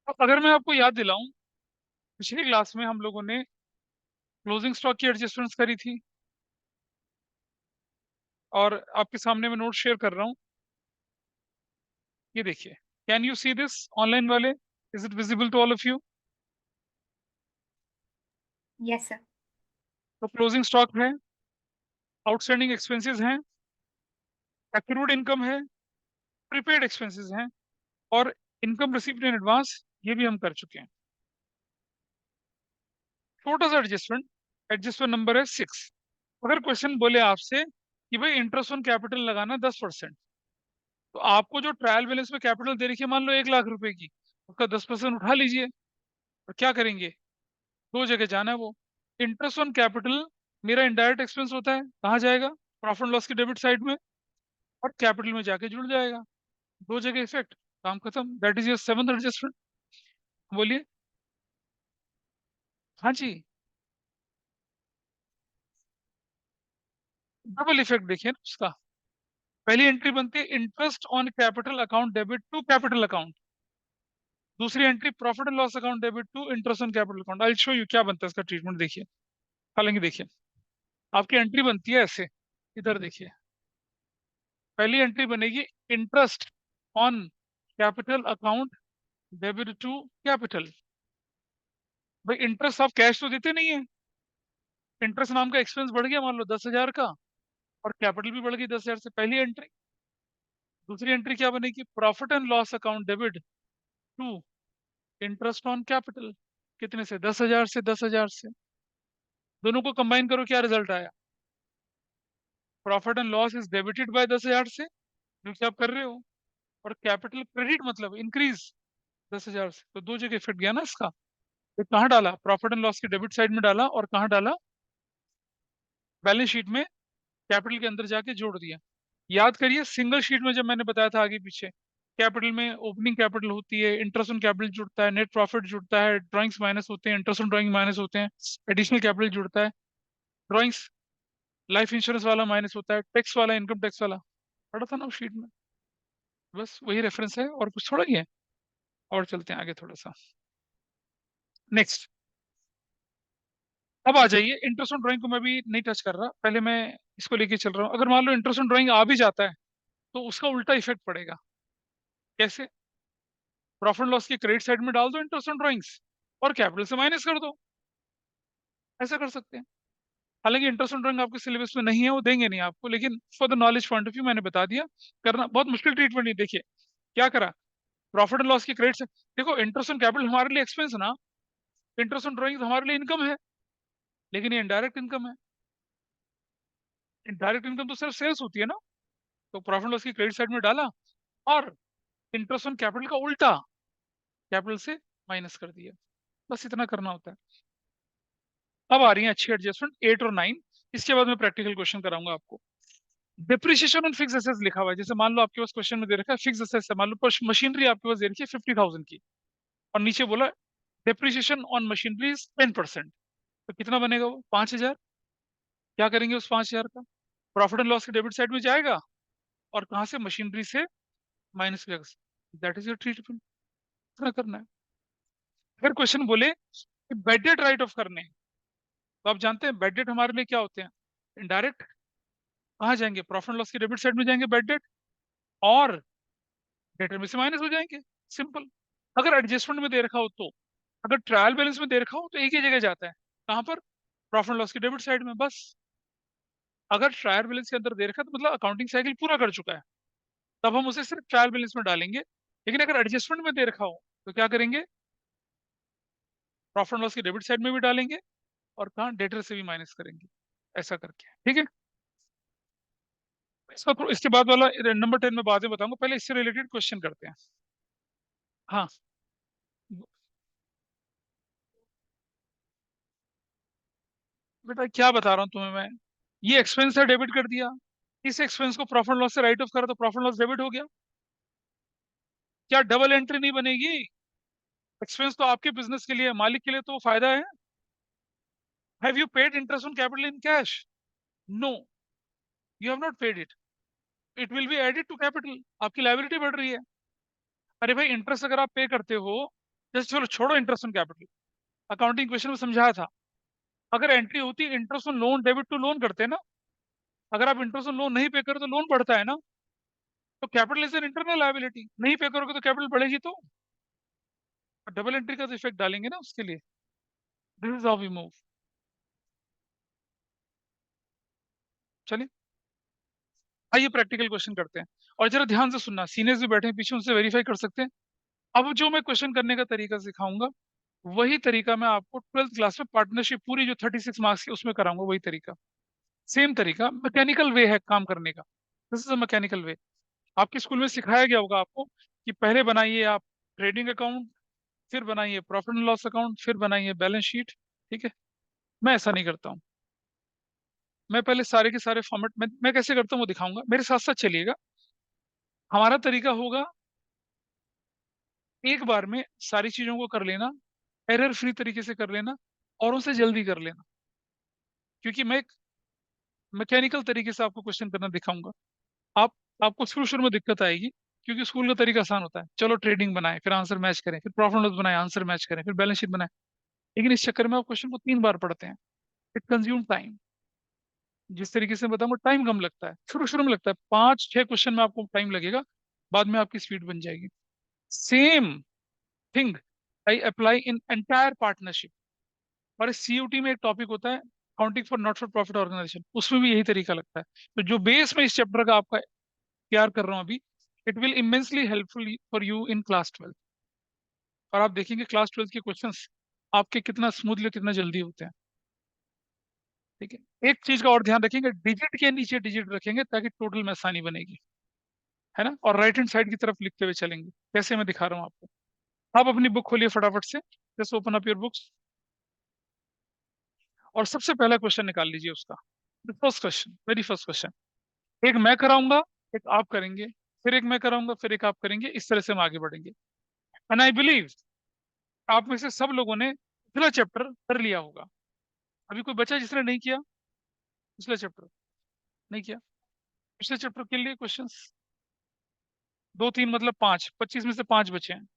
अब अगर मैं आपको याद दिलाऊं, पिछली क्लास में हम लोगों ने क्लोजिंग स्टॉक की एडजस्टमेंट्स करी थी, और आपके सामने मैं नोट शेयर कर रहा हूँ। ये देखिए, can you see this online वाले? Is it visible to all of you? Yes sir. तो क्लोजिंग स्टॉक है, आउटस्टैंडिंग एक्सपेंसेस हैं, एक्रूड इनकम है, प्रीपेड एक्सपेंसेस हैं, और इनकम रिसीव्ड इन एडवांस, ये भी हम कर चुके हैं। छोटा सा एडजस्टमेंट, एडजस्टमेंट नंबर है 6। अगर क्वेश्चन बोले आपसे कि भाई इंटरेस्ट ऑन कैपिटल लगाना 10%, तो आपको जो ट्रायल बैलेंस में कैपिटल दे रखी है, मान लो 1 लाख रुपए की, उसका 10% उठा लीजिए। और क्या करेंगे? दो जगह जाना है वो। इंटरेस्ट ऑन कैपिटल मेरा इनडायरेक्ट एक्सपेंस होता है, कहाँ जाएगा? प्रॉफिट लॉस की डेबिट साइड में, और कैपिटल में जाके जुड़ जाएगा। दो जगह इफेक्ट, काम खत्म। That is your seventh adjustment. बोलिए। हाँ जी, डबल इफेक्ट देखिए ना उसका। पहली एंट्री बनती है interest on capital account debit to capital account. दूसरी entry profit and loss account debit to interest on capital account. I show you क्या बनता है इसका ट्रीटमेंट, देखिए। हालांकि देखिए, आपकी एंट्री बनती है ऐसे, इधर देखिए। पहली एंट्री बनेगी interest on capital account debit to capital. भाई इंटरेस्ट आप कैश तो देते नहीं है, इंटरेस्ट नाम का एक्सपेंस बढ़ गया मान लो 10,000 का, और कैपिटल भी बढ़ गई 10,000 से। पहली एंट्री। दूसरी एंट्री क्या बनेगी? Profit and loss account debit to interest on capital. कितने से? 10,000 से 10,000 से। दोनों को कंबाइन करो, क्या रिजल्ट आया? Profit and loss is debited bye 10,000 से, जो कि आप कर रहे हो, और कैपिटल क्रेडिट मतलब इंक्रीज 10,000 से। तो दो जगह फिट गया ना इसका। तो कहाँ डाला? प्रॉफिट एंड लॉस की डेबिट साइड में डाला, और कहाँ डाला? बैलेंस शीट में कैपिटल के अंदर जाके जोड़ दिया। याद करिए, सिंगल शीट में जब मैंने बताया था आगे पीछे, कैपिटल में ओपनिंग कैपिटल होती है, इंटरेस्ट ऑन कैपिटल जुड़ता है, नेट प्रॉफिट जुड़ता है, ड्राइंग्स माइनस होते हैं, इंटरेस्ट ऑन ड्राइंग माइनस होते हैं, एडिशनल कैपिटल जुड़ता है, ड्राइंग्स लाइफ इंश्योरेंस वाला माइनस होता है, टैक्स वाला, इनकम टैक्स वाला। पढ़ा था ना उस शीट में? बस वही रेफरेंस है, और कुछ थोड़ा ही है। और चलते हैं आगे थोड़ा सा। नेक्स्ट। अब आ जाइए, इंटरेस्ट ऑन ड्राइंग को मैं भी नहीं टच कर रहा, पहले मैं इसको लेके चल रहा हूँ। अगर मान लो इंटरेस्ट ऑन ड्राइंग आ भी जाता है, तो उसका उल्टा इफेक्ट पड़ेगा। कैसे? प्रॉफिट लॉस की क्रेडिट साइड में डाल दो इंटरेस्ट ऑन ड्राइंग्स, और कैपिटल से माइनस कर दो। ऐसा कर सकते हैं। हालांकि इंटरेस्ट ऑन ड्राइंग आपके सिलेबस में नहीं है, वो देंगे नहीं आपको, लेकिन for the knowledge point of view मैंने बता दिया। करना बहुत मुश्किल ट्रीटमेंट नहीं। देखिए क्या करा, प्रॉफिट एंड लॉस की क्रेडिट से। देखो, इंटरेस्ट ऑन कैपिटल हमारे लिए एक्सपेंस ना, इंटरेस्ट ऑन ड्राइंग हमारे लिए इनकम है, लेकिन ये इनडायरेक्ट इनकम है। इनडायरेक्ट इनकम तो सिर्फ सेल्स होती है ना। तो प्रॉफिट लॉस की क्रेडिट साइड में डाला, और इंटरेस्ट ऑन कैपिटल का उल्टा, कैपिटल से माइनस कर दिया। बस इतना करना होता है। अब आ रही है अच्छी एडजस्टमेंट 8 और 9। इसके बाद मैं प्रैक्टिकल क्वेश्चन कराऊंगा आपको। डिप्रिसिएशन ऑन फिक्स एसेट्स लिखा हुआ है। जैसे मान लो आपके पास क्वेश्चन में दे रखा है फिक्स एसेट्स है, मान लो मशीनरी आपके पास दे रखी है 50,000 की, और नीचे बोला डिप्रिसिएशन ऑन मशीनरी इज 10%। तो कितना बनेगा वो? 5,000। क्या करेंगे उस 5,000 का? प्रॉफिट एंड लॉस के डेबिट साइड में जाएगा, और कहाँ से? मशीनरी से माइनस करेगा। That is your treatment. इतना करना है। अगर क्वेश्चन बोले बेड डेट राइट ऑफ करने हैं, तो आप जानते हैं बेड डेट हमारे लिए क्या होते हैं? इनडायरेक्ट। कहाँ जाएंगे? प्रॉफिट एंड लॉस की डेबिट साइड में जाएंगे बेड डेट, और डेटर में से माइनस हो जाएंगे। सिंपल। अगर एडजस्टमेंट में दे रखा हो तो, अगर ट्रायल बैलेंस में दे रखा हो तो एक ही जगह जाता है। कहाँ पर? प्रॉफिट एंड लॉस की डेबिट साइड में, बस। अगर ट्रायल बैलेंस के अंदर दे रखा है, तो मतलब अकाउंटिंग साइकिल पूरा कर चुका है, तब हम उसे सिर्फ ट्रायल बैलेंस में डालेंगे। लेकिन अगर एडजस्टमेंट में दे रखा हो, तो क्या करेंगे? प्रॉफिट एंड लॉस की डेबिट साइड में भी डालेंगे, और कहाँ? डेटर से भी माइनस करेंगे। ऐसा करके, ठीक है। इसके बाद वाला नंबर 10 में बातें बताऊंगा, पहले इससे रिलेटेड क्वेश्चन करते हैं। हाँ, बेटा क्या बता रहा हूँ तुम्हें मैं। ये एक्सपेंस है, डेबिट कर दिया। इस एक्सपेंस को प्रॉफिट लॉस से राइट ऑफ करा, तो प्रॉफिट लॉस डेबिट हो गया। क्या डबल एंट्री नहीं बनेगी? एक्सपेंस तो आपके बिजनेस के लिए, मालिक के लिए तो फायदा है। Have you paid interest on capital in cash? No, you have not paid it. It will be added to capital. आपकी लायबिलिटी बढ़ रही है। अरे भाई, इंटरेस्ट अगर आप पे करते हो, जैसे चलो छोड़ो interest on capital, accounting question में समझाया था, अगर एंट्री होती interest on loan debit to loan करते हैं ना, अगर आप इंटरेस्ट ऑन लोन नहीं पे करो तो लोन बढ़ता है ना, तो capital is an internal liability, नहीं पे करोगे तो कैपिटल बढ़ेगी, तो डबल एंट्री का तो इफेक्ट डालेंगे ना उसके लिए। This is how we move. चलिए आइए प्रैक्टिकल क्वेश्चन करते हैं, और जरा ध्यान से सुनना, सीनियर्स भी बैठे हैं पीछे, उनसे वेरीफाई कर सकते हैं। अब जो मैं क्वेश्चन करने का तरीका सिखाऊंगा, वही तरीका मैं आपको 12th क्लास में पार्टनरशिप पूरी जो 36 मार्क्स की उसमें कराऊंगा, वही तरीका, सेम तरीका, मैकेनिकल वे है काम करने का। दिस इज अ मैकेनिकल वे। आपके स्कूल में सिखाया गया होगा आपको कि पहले बनाइए आप ट्रेडिंग अकाउंट, फिर बनाइए प्रॉफिट एंड लॉस अकाउंट, फिर बनाइए बैलेंस शीट। ठीक है, मैं ऐसा नहीं करता हूँ। मैं पहले सारे के सारे फॉर्मेट मैं कैसे करता हूँ वो दिखाऊंगा, मेरे साथ साथ चलिएगा। हमारा तरीका होगा एक बार में सारी चीजों को कर लेना, एरर फ्री तरीके से कर लेना, और उनसे जल्दी कर लेना, क्योंकि मैं एक मैकेनिकल तरीके से आपको क्वेश्चन करना दिखाऊंगा। आप आपको शुरू शुरू में दिक्कत आएगी, क्योंकि स्कूल का तरीका आसान होता है, चलो ट्रेडिंग बनाए फिर आंसर मैच करें, फिर प्रॉफिट लॉस बनाए आंसर मैच करें, फिर बैलेंस शीट बनाए। लेकिन इस चक्कर में आप क्वेश्चन को 3 बार पढ़ते हैं, इट कंज्यूम टाइम। जिस तरीके से बताऊंगा टाइम कम लगता है, शुरू शुरू में लगता है, 5-6 क्वेश्चन में आपको टाइम लगेगा, बाद में आपकी स्पीड बन जाएगी। Same thing I apply in entire partnership. और सीयूटी में एक टॉपिक होता है accounting for not for profit organisation, उसमें भी यही तरीका लगता है। तो जो बेस में इस चैप्टर का आपका तैयार कर रहा हूँ अभी, it will immensely helpful for you in class 12। और आप देखेंगे क्लास 12 के क्वेश्चंस आपके कितना स्मूथली, कितना जल्दी होते हैं। ठीक है, एक चीज का और ध्यान रखेंगे, डिजिट के नीचे डिजिट रखेंगे ताकि टोटल में आसानी बनेगी, है ना। और राइट हैंड साइड की तरफ लिखते हुए चलेंगे, कैसे मैं दिखा रहा हूँ आपको। आप अपनी बुक खोलिए फटाफट से, just open up your books, और सबसे पहला क्वेश्चन निकाल लीजिए उसका, first question, very first question. एक मैं कराऊंगा, एक आप करेंगे, फिर एक मैं कराऊंगा, फिर एक आप करेंगे, इस तरह से हम आगे बढ़ेंगे। एंड आई बिलीव आप में से सब लोगों ने पिछला चैप्टर कर लिया होगा। अभी कोई बचा जिसने नहीं किया पिछला चैप्टर? नहीं किया। पिछले चैप्टर के लिए क्वेश्चंस 2-3 मतलब 5, 25 में से 5 बचे हैं।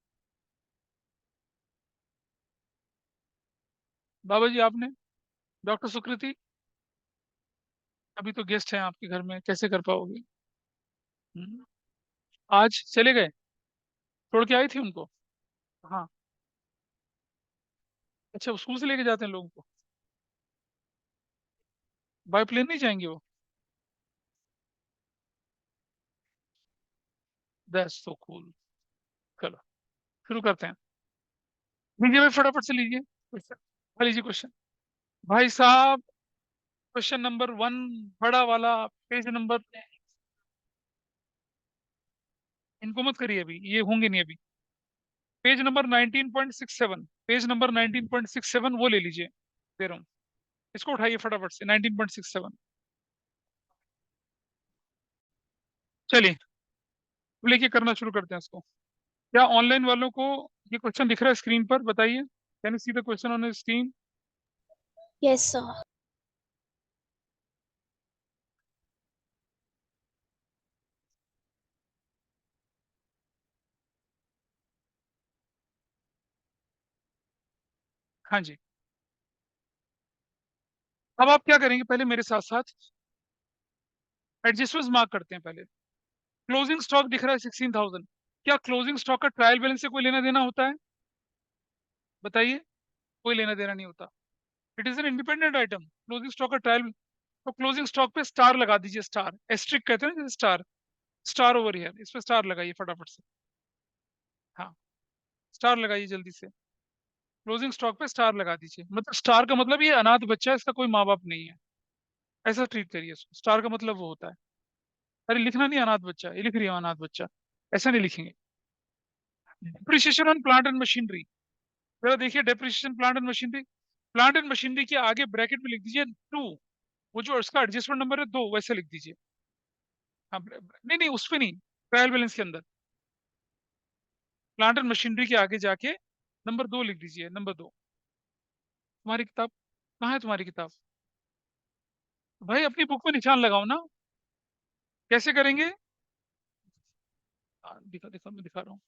बाबा जी आपने, डॉक्टर सुकृति, अभी तो गेस्ट हैं आपके घर में, कैसे कर पाओगे? हम्म, आज चले गए, छोड़ के आई थी उनको? हाँ। अच्छा, वो स्कूल से लेके जाते हैं लोगों को, बाय प्लेन नहीं जाएंगे वो? That's so cool. चलो शुरू करते हैं। लीजिए भाई फटाफट से लीजिए क्वेश्चन, लीजिए क्वेश्चन भाई साहब। क्वेश्चन नंबर 1, बड़ा वाला, पेज नंबर, इनको मत करिए अभी, ये होंगे नहीं अभी। पेज नंबर 19.67, पेज नंबर 19.67 वो ले लीजिए, दे रहा हूँ। इसको उठाइए फटाफट से, 19.67। चलिए अब लेके करना शुरू करते हैं इसको। क्या ऑनलाइन वालों को ये क्वेश्चन दिख रहा है स्क्रीन पर? बताइए, can you see the question on screen? Yes, sir. हाँ जी। अब आप क्या करेंगे, पहले मेरे साथ साथ एडजस्टमेंट मार्क करते हैं पहले। क्लोजिंग स्टॉक दिख रहा है 16,000, क्या क्लोजिंग स्टॉक का ट्रायल बैलेंस से कोई लेना देना होता है? बताइए, कोई लेना देना नहीं होता। It is an independent item, closing stock का ट्रायल। तो क्लोजिंग स्टॉक पे स्टार लगा दीजिए, स्टार एस्ट्रिक कहते हैं ना, स्टार, स्टार ओवर हियर, इस पे स्टार लगाइए फटाफट से। हाँ, स्टार लगाइए जल्दी से, क्लोजिंग स्टॉक पे स्टार लगा दीजिए। मतलब स्टार का मतलब ये अनाथ बच्चा है, इसका कोई माँ बाप नहीं है, ऐसा ट्रीट करिए इसको। स्टार का मतलब वो होता है, अरे लिखना नहीं अनाथ बच्चा, ये लिख रही है अनाथ बच्चा, ऐसा नहीं लिखेंगे। Depreciation on plant and machinery, जरा देखिए depreciation plant and machinery, plant and machinery के आगे ब्रैकेट में लिख दीजिए 2, वो जो उसका एडजस्टमेंट नंबर है 2, वैसे लिख दीजिए। हाँ, नहीं नहीं उस पे नहीं, ट्रायल बैलेंस के अंदर प्लांट एंड मशीनरी के आगे जाके नंबर 2 लिख दीजिए, नंबर 2। तुम्हारी किताब कहाँ है, तुम्हारी किताब? भाई अपनी बुक में निशान लगाओ ना, कैसे करेंगे? दिखा दिखा, मैं दिखा रहा हूँ।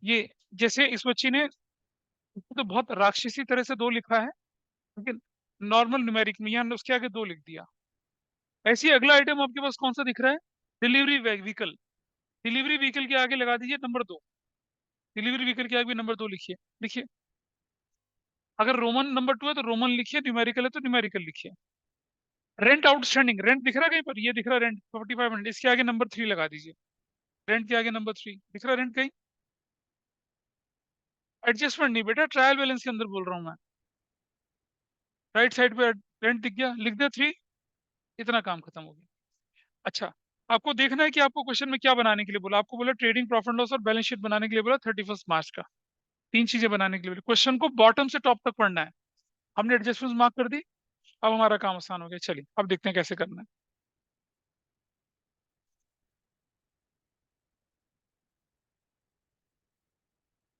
ये जैसे इस बच्ची ने तो बहुत राक्षसी तरह से 2 लिखा है, लेकिन नॉर्मल न्यूमेरिक में यहाँ उसके आगे 2 लिख दिया। ऐसे ही अगला आइटम आपके पास कौन सा दिख रहा है? Delivery vehicle. डिलीवरी व्हीकल के आगे लगा दीजिए नंबर 2। डिलीवरी व्हीकल के आगे भी नंबर 2 लिखिए। लिखिए, अगर रोमन नंबर 2 है तो रोमन लिखिए, न्यूमेरिकल है तो न्यूमेरिकल लिखिए। रेंट आउटस्टैंडिंग, रेंट दिख रहा है कहीं पर? ये दिख रहा है रेंट 4500, इसके आगे नंबर 3 लगा दीजिए। रेंट के आगे नंबर 3 दिख रहा है रेंट कहीं? एडजस्टमेंट नहीं बेटा, ट्रायल बैलेंस के अंदर बोल रहा हूँ मैं। राइट साइड पे रेंट दिख गया, लिख दे 3। इतना काम खत्म हो गया। अच्छा, आपको देखना है कि आपको क्वेश्चन में क्या बनाने के लिए बोला। आपको बोला ट्रेडिंग प्रॉफिट लॉस और बैलेंस शीट बनाने के लिए बोला 31 मार्च का। 3 चीजें बनाने के लिए बोला। क्वेश्चन को बॉटम से टॉप तक पढ़ना है। हमने एडजस्टमेंट मार्क कर दी। अब हमारा काम आसान हो गया। चलिए अब देखते हैं कैसे करना है।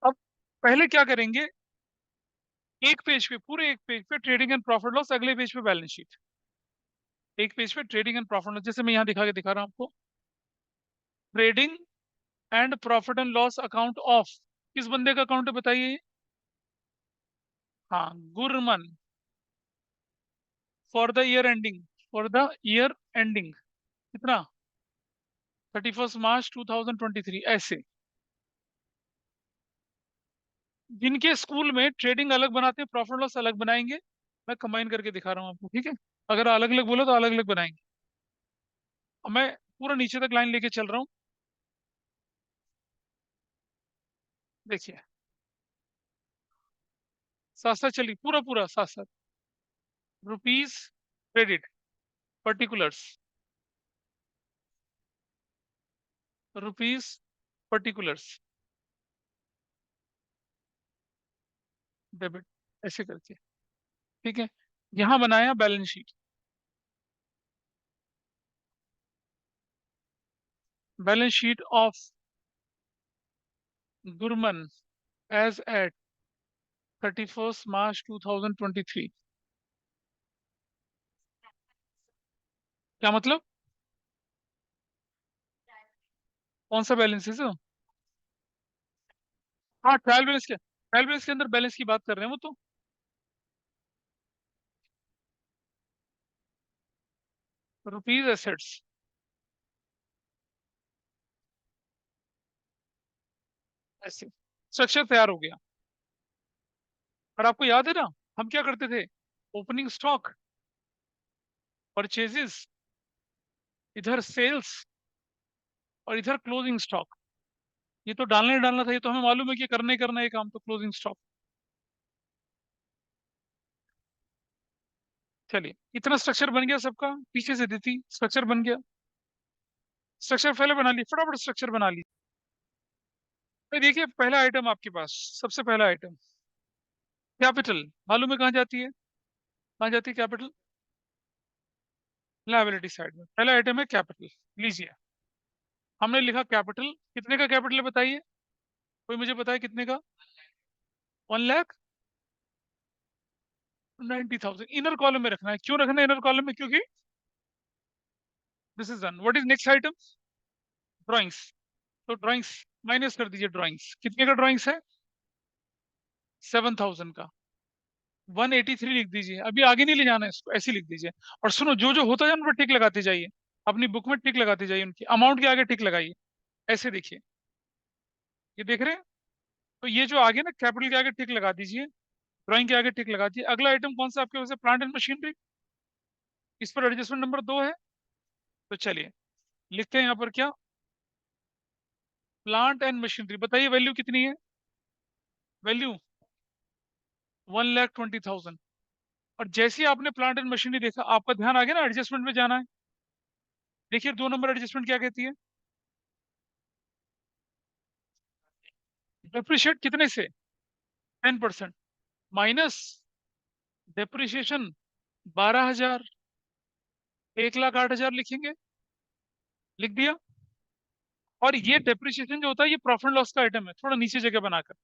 अब पहले क्या करेंगे, एक पेज पे, पूरे एक पेज पे ट्रेडिंग एंड प्रॉफिट लॉस, अगले पेज पे बैलेंस शीट। एक पेज पे ट्रेडिंग एंड प्रॉफिट लॉस, जैसे मैं यहाँ दिखा रहा हूँ आपको। Trading and profit and loss account of, किस बंदे का अकाउंट है बताइए ये? हाँ, Gurman. For the year ending, for the year ending कितना? 31 मार्च 2023। ऐसे जिनके स्कूल में ट्रेडिंग अलग बनाते हैं, प्रॉफिट लॉस अलग बनाएंगे। मैं कंबाइन करके दिखा रहा हूँ आपको, ठीक है? अगर अलग अलग बोलो तो अलग अलग बनाएंगे। अब मैं पूरा नीचे तक लाइन लेके चल रहा हूँ। देखिए, साथ साथ चलिए, पूरा पूरा साथ साथ। Rupees credit, particulars, rupees particulars, debit, ऐसे करके, ठीक है? यहां बनाया balance sheet. Balance sheet of Gurman as at 31 March 2023। क्या मतलब? कौन सा बैलेंस है सर? हाँ, ट्रायल बैलेंस के, ट्रायल बैलेंस के अंदर बैलेंस की बात कर रहे हैं वो तो। रुपीज एसेट्स, ऐसे स्ट्रक्चर तैयार हो गया। और आपको याद है ना, हम क्या करते थे? ओपनिंग स्टॉक, परचेजेस, इधर सेल्स, और इधर क्लोजिंग स्टॉक। ये तो डालना ही डालना था, ये तो हमें मालूम है कि करना ही करना है ये काम तो, क्लोजिंग स्टॉक। चलिए, इतना स्ट्रक्चर बन गया सबका, पीछे से देती स्ट्रक्चर बन गया। स्ट्रक्चर पहले बना ली, फटाफट स्ट्रक्चर बना ली। भाई देखिए, पहला आइटम आपके पास, सबसे पहला आइटम कैपिटल। मालूम है कहाँ जाती है? कहाँ जाती है कैपिटल? लायबिलिटी साइड में। पहला आइटम है कैपिटल। लीजिए, हमने लिखा कैपिटल। कितने का कैपिटल है बताइए? कोई मुझे बताए कितने का? 1,90,000। इनर कॉलम में रखना है। क्यों रखना है इनर कॉलम में? क्योंकि this is done. What is next item? Drawings. तो ड्राइंग्स माइनस कर दीजिए। ड्राइंग्स कितने का ड्राइंग्स है? 7,000 का। 183 लिख दीजिए। अभी आगे नहीं ले जाना है इसको, ऐसे ही लिख दीजिए। और सुनो, जो जो होता है उन पर टिक लगाते जाइए। अपनी बुक में टिक लगाते जाइए, उनकी अमाउंट के आगे टिक लगाइए। ऐसे देखिए, ये देख रहे हैं? तो ये जो आगे ना, कैपिटल के आगे टिक लगा दीजिए, ड्राइंग के आगे टिक लगा दीजिए। अगला आइटम कौन सा आपके पास है? Plant and machinery. इस पर एडजस्टमेंट नंबर 2 है। तो चलिए लिखते हैं यहाँ पर क्या? Plant and machinery. बताइए वैल्यू कितनी है? वैल्यू 1,20,000। और जैसे ही आपने प्लांट एंड मशीनरी देखा, आपका ध्यान आ गया ना, एडजस्टमेंट में जाना है। देखिए 2 नंबर एडजस्टमेंट क्या कहती है? डेप्रिशिएट कितने से? 10%। Minus depreciation 12,000। 1,08,000 लिखेंगे। लिख दिया। और ये डेप्रिशिएशन जो होता है, ये प्रॉफिट लॉस का आइटम है, थोड़ा नीचे जगह बनाकर।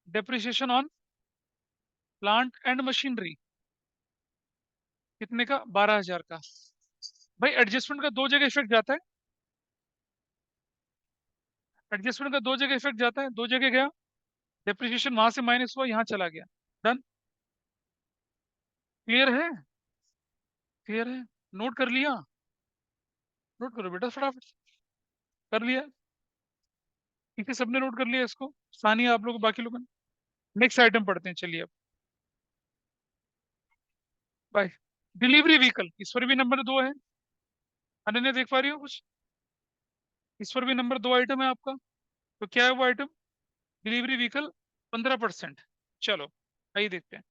Depreciation on plant and machinery कितने का? 12,000 का। भाई एडजस्टमेंट का 2 जगह इफेक्ट जाता है। एडजस्टमेंट का 2 जगह इफेक्ट जाता है, 2 जगह गया। डेप्रिसिएशन वहां से माइनस हुआ, यहाँ चला गया। डन। क्लियर है? क्लियर है? नोट कर लिया? नोट करो बेटा फटाफट। कर लिया? ठीक है, सबने नोट कर लिया इसको? सानिया, आप लोग, बाकी लोगों ने? नेक्स्ट आइटम पढ़ते हैं, चलिए अब। बाय। डिलीवरी व्हीकल, इस पर भी नंबर 2 है। अनन्या देख पा रही हो कुछ? इस पर भी नंबर 2 आइटम है आपका। तो क्या है वो आइटम? Delivery vehicle 15%। चलो आइए देखते हैं।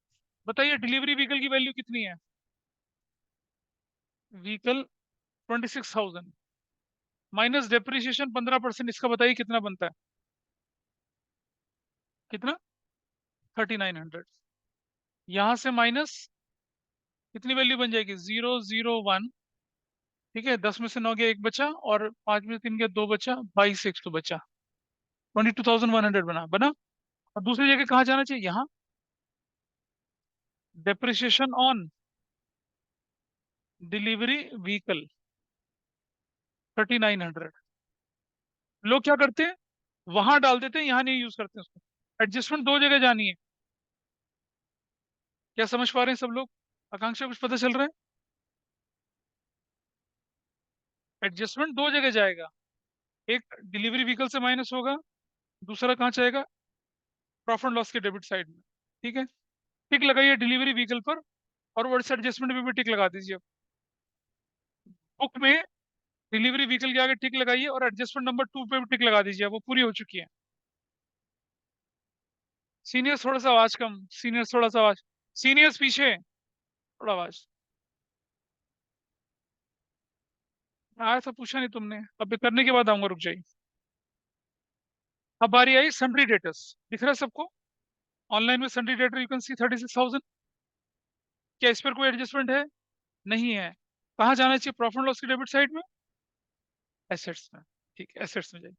बताइए डिलीवरी व्हीकल की वैल्यू कितनी है? व्हीकल 26,000 माइनस डेप्रिसिएशन 15%, इसका बताइए कितना बनता है? कितना? 3900। यहां से माइनस कितनी वैल्यू बन जाएगी? 001। ठीक है, 10 में से 9 गया, 1 बचा, और 5 में से 3 गया, 2 बचा, 22 तो बचा। 22,100 बना बना। और दूसरी जगह कहाँ जाना चाहिए? यहाँ। Depreciation on delivery vehicle 3900। लोग क्या करते हैं, वहां डाल देते हैं, यहाँ नहीं यूज करते हैं उसको। एडजस्टमेंट दो जगह जानी है। क्या समझ पा रहे हैं सब लोग? आकांक्षा, कुछ पता चल रहा है? एडजस्टमेंट दो जगह जाएगा। एक डिलीवरी व्हीकल से माइनस होगा, दूसरा कहाँ जाएगा? प्रॉफिट एंड लॉस के डेबिट साइड में। ठीक है, टिक लगाइए डिलीवरी व्हीकल पर, और वर्ड एडजस्टमेंट पे भी टिक लगा दीजिए। बुक में डिलीवरी व्हीकल के आगे टिक लगाइए, और एडजस्टमेंट नंबर 2 पे भी टिक लगा दीजिए, वो पूरी हो चुकी है। सीनियर्स थोड़ा सा आवाज कम, सीनियर्स थोड़ा सा आवाज, सीनियर्स पीछे थोड़ा आवाज। आया था, पूछा नहीं तुमने, अब ये करने के बाद आऊंगा, रुक जाइए। अब बारी आई सन्ड्री डेटर्स। दिख रहा है सबको? ऑनलाइन में sundry debtor you can see 36,000। क्या इस पर कोई एडजस्टमेंट है? नहीं है। कहाँ जाना चाहिए? प्रॉफिट एंड लॉस की डेबिट साइड में, एसेट्स में। ठीक है, एसेट्स में जाइए।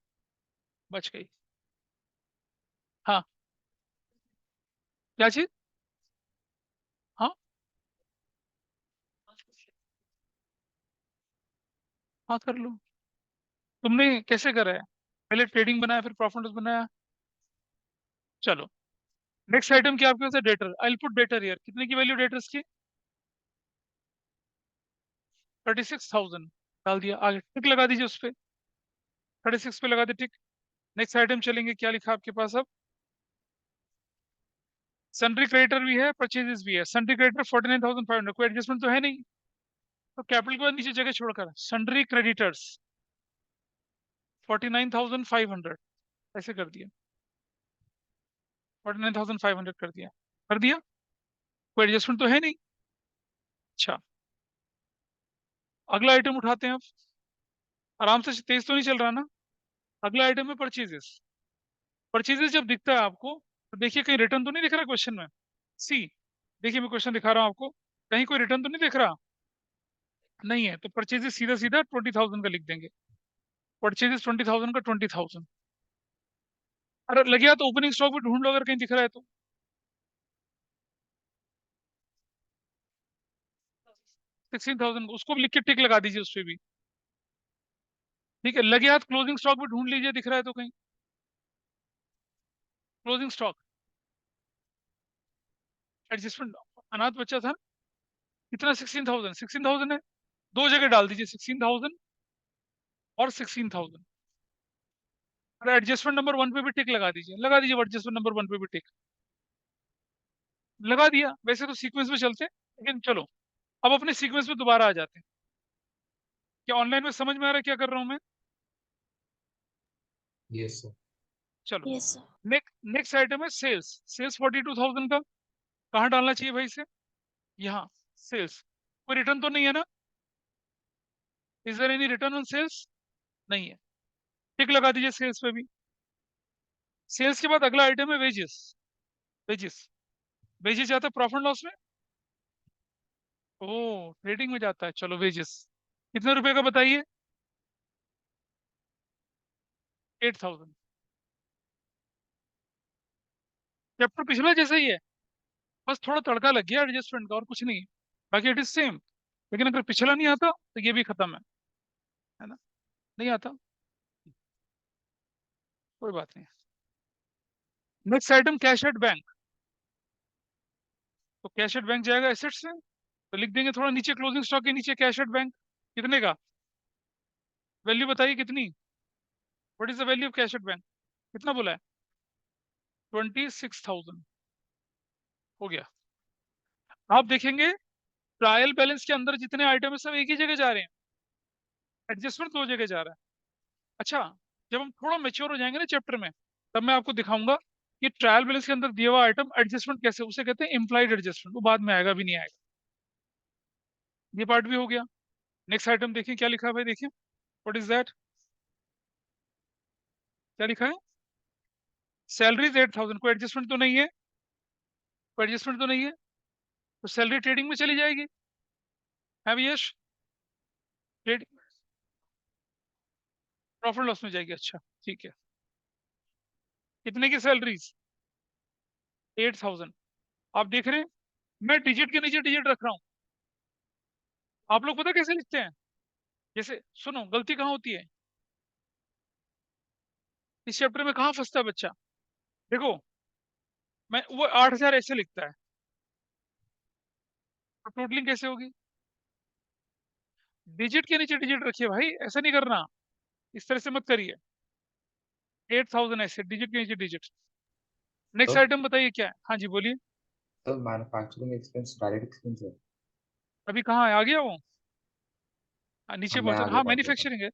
बच गई। हाँ, क्या चीज? हाँ, हाँ कर लो। तुमने कैसे करा है? पहले ट्रेडिंग बनाया, फिर प्रॉफिट एंड लॉस बनाया। चलो, नेक्स्ट आइटम क्या आपके पास है? Debtor. I put debtor year, कितने की वैल्यू डेटर्स की? 36,000 डाल दिया, आगे टिक लगा दीजिए उस पर। 36 पे लगा दे टिक। नेक्स्ट आइटम चलेंगे, क्या लिखा आपके पास अब? सन्ड्री क्रेडिटर भी है, परचेजेस भी है। सन्ड्री क्रेडिटर 49,500, कोई एडजस्टमेंट तो है नहीं। तो कैपिटल के बाद नीचे जगह छोड़कर सन्ड्री क्रेडिटर्स 49,500 ऐसे कर दिया। 49,500 कर दिया। कर दिया? कोई एडजस्टमेंट तो है नहीं। अच्छा, अगला आइटम उठाते हैं अब। आराम से, तेज तो नहीं चल रहा ना? अगला आइटम है परचेजेस। परचेजेस जब दिखता है आपको, तो देखिए कहीं रिटर्न तो नहीं दिख रहा क्वेश्चन में? सी, देखिए मैं क्वेश्चन दिखा रहा हूँ आपको, कहीं कोई रिटर्न तो नहीं दिख रहा? नहीं है, तो परचेजेस सीधा सीधा 20,000 का लिख देंगे। परचेजेस 20,000 का 20,000। अरे लग गया तो ओपनिंग स्टॉक भी ढूंढ लो, अगर कहीं दिख रहा है तो। 16,000 उसको भी लिख के टिक लगा दीजिए उस पर भी। ठीक है, लगे हाथ क्लोजिंग स्टॉक भी ढूंढ लीजिए, दिख रहा है तो कहीं क्लोजिंग स्टॉक। एडजस्टमेंट अनाथ बच्चा था। कितना? 16,000। 16,000 है, दो जगह डाल दीजिए, 16,000 और 16,000। अरे एडजस्टमेंट नंबर 1 पे भी टिक लगा दीजिए एडजस्टमेंट नंबर 1 पे भी टिक लगा दिया। वैसे तो सीक्वेंस में चलते हैं, लेकिन चलो अब अपने सीक्वेंस में दोबारा आ जाते हैं। क्या ऑनलाइन में समझ में आ रहा है क्या कर रहा हूं मैं? Yes sir. चलो, Yes, sir. नेक्स्ट आइटम है सेल्स। सेल्स 42,000 का कहाँ डालना चाहिए भाई से? यहाँ। सेल्स, कोई रिटर्न तो नहीं है ना? Is there any return on sales? नहीं है, टिक लगा दीजिए सेल्स पे भी। सेल्स के बाद अगला आइटम है वेजेस। वेजेस, वेजेस जाता है प्रॉफिट लॉस में। ओ, ट्रेडिंग में जाता है। चलो वेजेस कितने रुपए का बताइए? 8,000। चैप्टर पिछला जैसा ही है, बस थोड़ा तड़का लग गया एडजस्टमेंट का, और कुछ नहीं है। बाकी इट इज सेम। लेकिन अगर पिछला नहीं आता तो ये भी खत्म है ना? नहीं आता, कोई बात नहीं। Next item cash at bank. तो कैश एट बैंक जाएगा एसेट से, तो लिख देंगे थोड़ा नीचे क्लोजिंग स्टॉक के नीचे कैश एट बैंक। कितने का? वैल्यू बताइए कितनी? What is the value of cash at bank? कितना बोला है? 26,000। हो गया। आप देखेंगे ट्रायल बैलेंस के अंदर जितने आइटम है सब एक ही जगह जा रहे हैं, एडजस्टमेंट दो जगह जा रहा है। अच्छा, जब हम थोड़ा मेच्योर हो जाएंगे ना चैप्टर में, तब मैं आपको दिखाऊंगा कि ट्रायल बैलेंस के अंदर दिया हुआ आइटम एडजस्टमेंट कैसे, उसे कहते हैं इम्प्लाइड एडजस्टमेंट। वो बाद में आएगा, भी नहीं आएगा। ये पार्ट भी हो गया। नेक्स्ट आइटम देखिए क्या लिखा है भाई, देखिए व्हाट इज दैट। क्या लिखा है? सैलरीज 8,000। कोई एडजस्टमेंट तो नहीं है? कोई एडजस्टमेंट तो नहीं है, तो सैलरी ट्रेडिंग में चली जाएगी। है भी यश? ट्रेड प्रॉफिट लॉस में जाएगी। अच्छा ठीक है। कितने की सैलरीज? 8,000। आप देख रहे हैं मैं डिजिट के नीचे डिजिट रख रहा हूँ। आप लोग पता कैसे लिखते हैं? जैसे सुनो, गलती कहाँ होती है इस चैप्टर में, कहाँ फंसता है बच्चा? देखो, मैं वो 8,000 ऐसे लिखता है, तो टोटलिंग कैसे होगी? डिजिट के नीचे डिजिट रखिए भाई, ऐसा नहीं करना, इस तरह से मत करिए। 8,000 ऐसे डिजिट के नीचे डिजिट। नेक्स्ट तो आइटम बताइए क्या है? हाँ जी बोलिए। तो मैन्युफैक्चरिंग एक्सपेंस डायरेक्ट एक्सपेंस है। अभी कहाँ है, आ गया वो? नीचे मैं पहुंचो, आगे हाँ पढ़ लेता हूँ। मैन्युफैक्चरिंग है।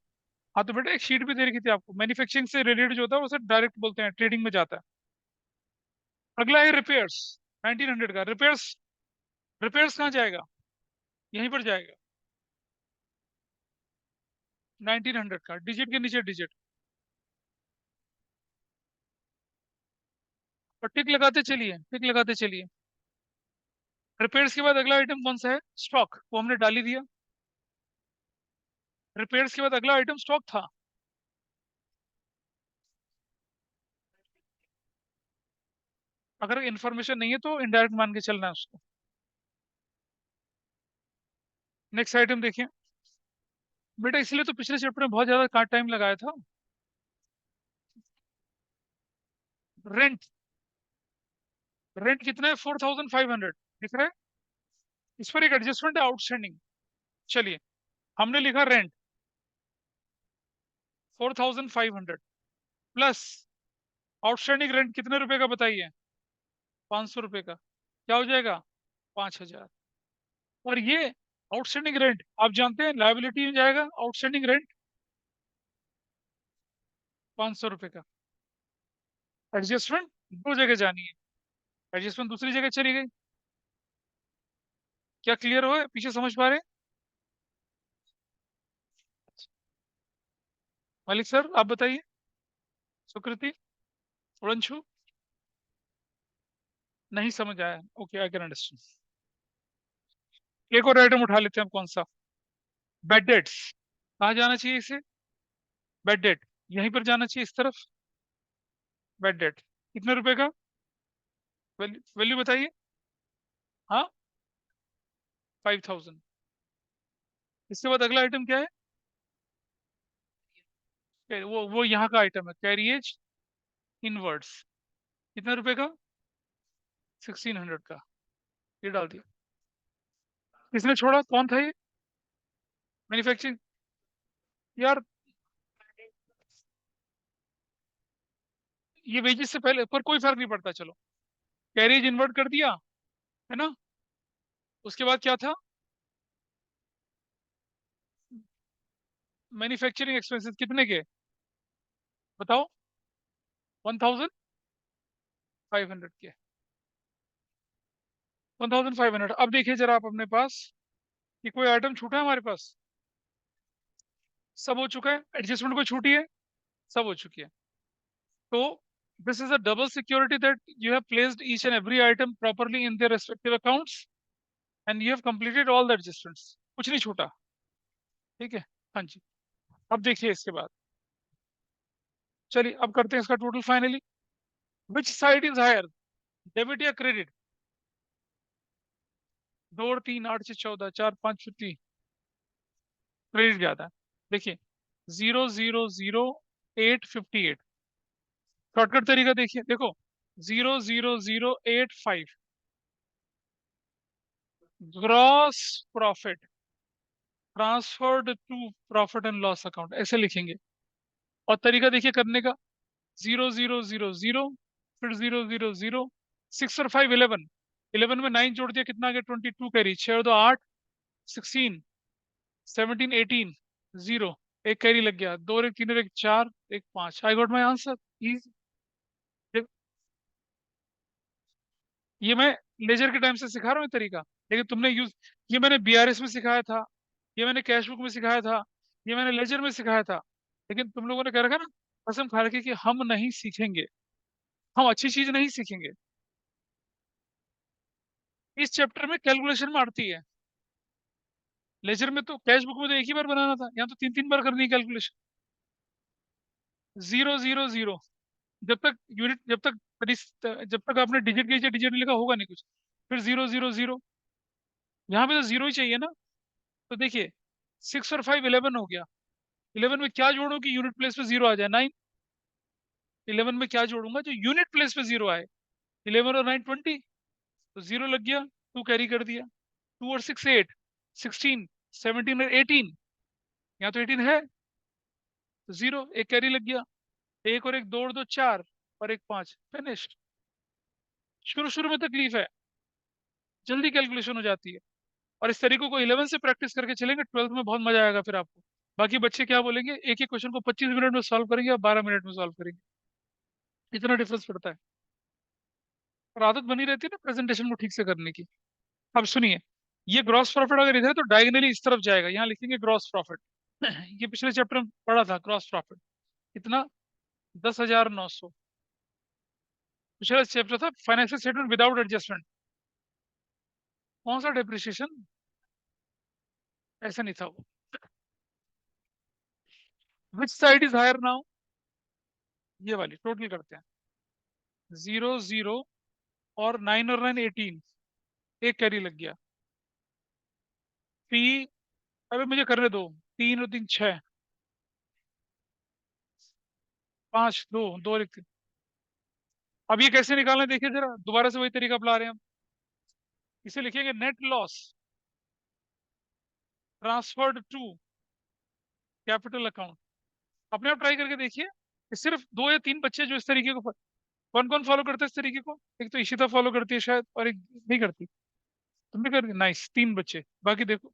हाँ तो बेटा एक शीट भी दे रखी थी आपको, मैन्युफैक्चरिंग से रिलेटेड जो होता है उसे डायरेक्ट बोलते हैं, ट्रेडिंग में जाता है। अगला है रिपेयर्स। 1900 का रिपेयर्स। रिपेयर्स कहाँ जाएगा? यहीं पर जाएगा। 1900 का डिजिट के नीचे डिजिट, और टिक लगाते चलिए, टिक लगाते चलिए। रिपेयर्स के बाद अगला आइटम कौन सा है? स्टॉक, वो हमने डाल ही दिया। रिपेयर्स के बाद अगला आइटम स्टॉक था। अगर इन्फॉर्मेशन नहीं है तो इनडायरेक्ट मान के चलना है उसको। नेक्स्ट आइटम देखिए बेटा, इसलिए तो पिछले चैप्टर में बहुत ज्यादा टाइम लगाया था। रेंट। रेंट कितना है? 4,500 दिख रहा है। इस पर एक एडजस्टमेंट है आउटस्टैंडिंग। चलिए, हमने लिखा रेंट 4,500 प्लस आउटस्टैंडिंग रेंट कितने रुपए का बताइए? 500 रुपए का। क्या हो जाएगा? 5,000। और ये आउटस्टैंडिंग रेंट आप जानते हैं लायबिलिटी में जाएगा। आउटस्टैंडिंग रेंट 500 रुपए का। एडजस्टमेंट दो जगह जानी है, एडजस्टमेंट दूसरी जगह चली गई। क्या क्लियर हो? पीछे समझ पा रहे हैं? मलिक सर आप बताइए। सुकृति, उड़नछू, नहीं समझ आया? Okay I can understand. एक और आइटम उठा लेते हैं हम, कौन सा? Bad debts. कहाँ जाना चाहिए इसे? बेड डेट यहीं पर जाना चाहिए, इस तरफ। बेड डेट कितने रुपए का? वैल्यू बताइए। हाँ, 5,000। इसके बाद अगला आइटम क्या है? वो यहाँ का आइटम है, कैरिएज इनवर्ड्स। कितने रुपए का? 1,600 का। ये डाल दिया। किसने छोड़ा? कौन था ये? मैन्युफैक्चरिंग। यार ये वेजेस से पहले, पर कोई फर्क नहीं पड़ता, चलो। कैरिएज इन्वर्ट कर दिया, है ना? उसके बाद क्या था? मैन्युफैक्चरिंग एक्सपेंसेस कितने के? बताओ। 1,500 के। 1,500। अब देखिए जरा आप अपने पास कि कोई आइटम छूटा है हमारे पास? सब हो चुका है। एडजस्टमेंट कोई छूटी है? सब हो चुकी है। तो this is a double security that you have placed each and every item properly in their respective accounts and you have completed all the adjustments. कुछ नहीं छूटा। ठीक है। हाँ जी। अब देखिए इसके बाद, चलिए अब करते हैं इसका total finally. Which side is higher, debit या क्रेडिट? 2 और 3, 8 से 14, 4 5 50। क्रेडिट ज्यादा है। देखिए 0,0,0,858। शॉर्टकट तरीका देखिए, देखो 00085 gross profit transferred to profit and loss account, ऐसे लिखेंगे। और तरीका देखिए करने का, 0000, फिर 000, 6 और 5 11, 11 में 9 जोड़ दिया, कितना आ गया 22 कैरी, 6 और 2 8, 16, 17, 18, 0, एक कैरी लग गया, 2 और 1 3 और 1 4, 1 5। I got my answer. ये मैं लेजर के टाइम से सिखा रहा हूँ ये तरीका, लेकिन तुमने यूज, ये मैंने बीआरएस में सिखाया था, ये मैंने कैश बुक में सिखाया था, ये मैंने लेजर में सिखाया था, लेकिन तुम लोगों ने कह रखा ना, कसम खा रखी कि हम नहीं सीखेंगे, हम अच्छी चीज नहीं सीखेंगे। इस चैप्टर में कैलकुलेशन में आती है, लेजर में तो, कैश बुक में तो एक ही बार बनाना था, यहाँ तो 3 3 बार करनी है कैलकुलेशन। 000, जब तक यूनिट, जब तक आपने डिजिट के डिजिट लिखा होगा नहीं कुछ, फिर 000, यहाँ पे तो जीरो ही चाहिए ना। तो देखिए 6 और 5 11 हो गया, 11 में क्या जोड़ो कि यूनिट प्लेस पे जीरो आ जाए, 9। 11 में क्या जोड़ूंगा जो यूनिट प्लेस पे जीरो आए, 11 और 9 20, तो जीरो लग गया, 2 कैरी कर दिया, 2 और 6 8, 16, 17 और 18, यहाँ तो 18 है, तो जीरो, एक कैरी लग गया, एक और एक 2 और 2 4 और एक 5, फिनिश्ड। शुरू शुरू में तकलीफ है, जल्दी कैलकुलेशन हो जाती है, और इस तरीके को 11 से प्रैक्टिस करके चलेंगे, 12th में बहुत मजा आएगा फिर आपको। बाकी बच्चे क्या बोलेंगे, एक एक क्वेश्चन को 25 मिनट में सॉल्व करेंगे या 12 मिनट में सॉल्व करेंगे, इतना डिफरेंस पड़ता है। और आदत बनी रहती है ना प्रेजेंटेशन को ठीक से करने की। अब सुनिए, ये ग्रॉस प्रॉफिट अगर इधर है तो डायगनली इस तरफ जाएगा, यहाँ लिखेंगे ग्रॉस प्रॉफिट। ये पिछले चैप्टर में पढ़ा था ग्रॉस प्रॉफिट कितना, 10,900। पिछला चैप्टर था फाइनेंशियल स्टेटमेंट विदाउट एडजस्टमेंट, कौन सा डेप्रिसिएशन, ऐसा नहीं था वो। Which side is higher now, ये वाली टोटल करते हैं, 0 0 और 9 और 9 18, एक कैरी लग गया, पी, अबे मुझे करने दो, 3 और 3 6, 5 2 2 और 1 3। अब ये कैसे निकालना है देखिए जरा, दोबारा से वही तरीका अपना रहे हैं हम। इसे लिखेंगे net loss transferred to capital account. अपने आप ट्राई करके देखिए, ये सिर्फ 2 या 3 बच्चे जो इस तरीके को, कौन कौन फॉलो करते हैं इस तरीके को, एक तो इशिता फॉलो करती है शायद, और एक नहीं करती, तुम भी करती, नाइस, 3 बच्चे, बाकी देखो,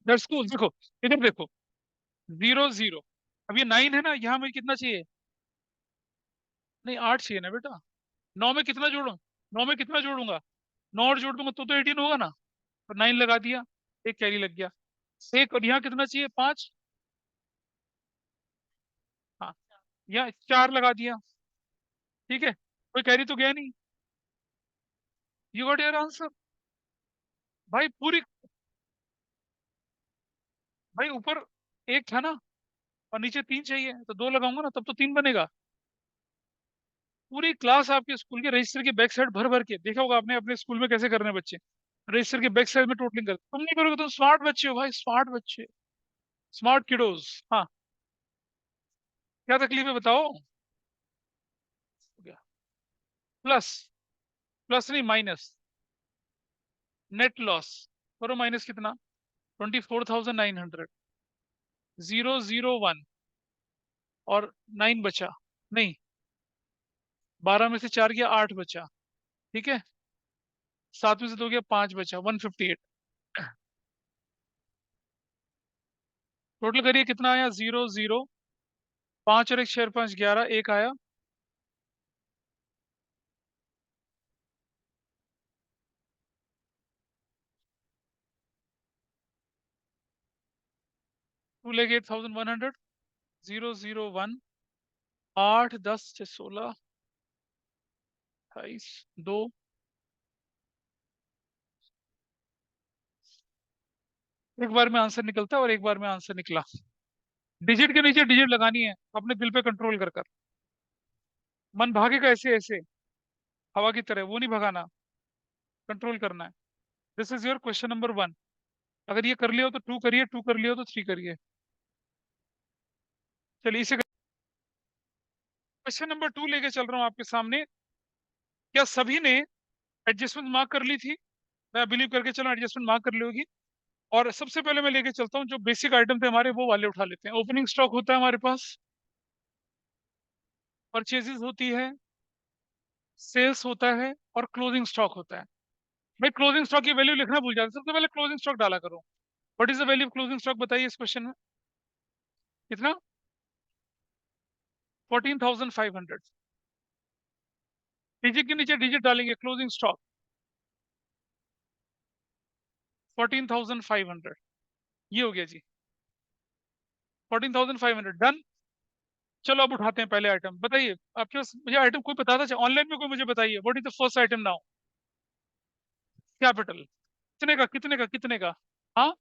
दैट्स कूल। देखो इधर देखो, 0 0, अब ये 9 है ना, यहाँ में कितना चाहिए, नहीं 8 चाहिए ना बेटा, 9 में कितना जोड़ू, 9 में कितना जोड़ूंगा, 9 और जोड़ दूंगा तो 18 होगा ना, तो 9 लगा दिया, एक कैरी लग गया, एक, और यहाँ कितना चाहिए 5, हाँ, यहाँ 4 लगा दिया, ठीक है, कोई कैरी तो गया नहीं, यू गॉट योर आंसर। भाई पूरी, भाई ऊपर एक था ना, और नीचे 3 चाहिए, तो 2 लगाऊंगा ना, तब तो 3 बनेगा। पूरी क्लास आपके स्कूल के रजिस्टर के बैक साइड भर भर के देखा होगा आपने, अपने स्कूल में कैसे करने हैं बच्चे, रजिस्टर के बैक साइड में टोटलिंग करते, तुम नहीं करोगे, तुम स्मार्ट बच्चे हो भाई, स्मार्ट बच्चे, स्मार्ट किडोज। हाँ, क्या तकलीफ है बताओ। हो गया, प्लस, प्लस नहीं माइनस, नेट लॉस करो, माइनस कितना, 24,900, 0 0 1, और 9 बचा, नहीं 12 में से 4 गया, 8 बचा, ठीक है, 7 में से 2 गया, 5 बचा, 158। टोटल करिए कितना आया, 0 0, 5 और 1 6 और 5 11, एक आया, टू लेके 8,100, 0 0 1, 8 10 6 16 28 2, एक बार में आंसर निकलता है और एक बार में आंसर निकला। डिजिट के नीचे डिजिट लगानी है, अपने दिल पे कंट्रोल कर कर, मन भागेगा ऐसे ऐसे हवा की तरह, वो नहीं भगाना, कंट्रोल करना है। This is your question number 1। अगर ये कर लिया हो तो 2 करिए, 2 कर लिया हो तो 3 करिए। चलिए इसे क्वेश्चन नंबर 2 लेके चल रहा हूं आपके सामने। क्या सभी ने एडजस्टमेंट मार्क कर ली थी? मैं बिलीव करके चलो एडजस्टमेंट मार्क कर ली होगी। और सबसे पहले मैं लेके चलता हूँ जो बेसिक आइटम थे हमारे, वो वाले उठा लेते हैं। ओपनिंग स्टॉक होता है हमारे पास, परचेजेस होती है, सेल्स होता है और क्लोजिंग स्टॉक होता है। भाई क्लोजिंग स्टॉक की वैल्यू लिखना भूल जाते, सबसे पहले क्लोजिंग स्टॉक डाला करो। What is the value of closing stock बताइए इस क्वेश्चन में। कितना? 14,500। डिजिट के नीचे डिजिट डालेंगे, क्लोजिंग स्टॉक 14,500। ये हो गया जी, 14,500 डन। चलो अब उठाते हैं पहले आइटम। बताइए आपके पास, मुझे आइटम कोई बताता है ऑनलाइन में, कोई मुझे बताइए what is the first item now. Capital. कितने का, कितने का, कितने का? हाँ,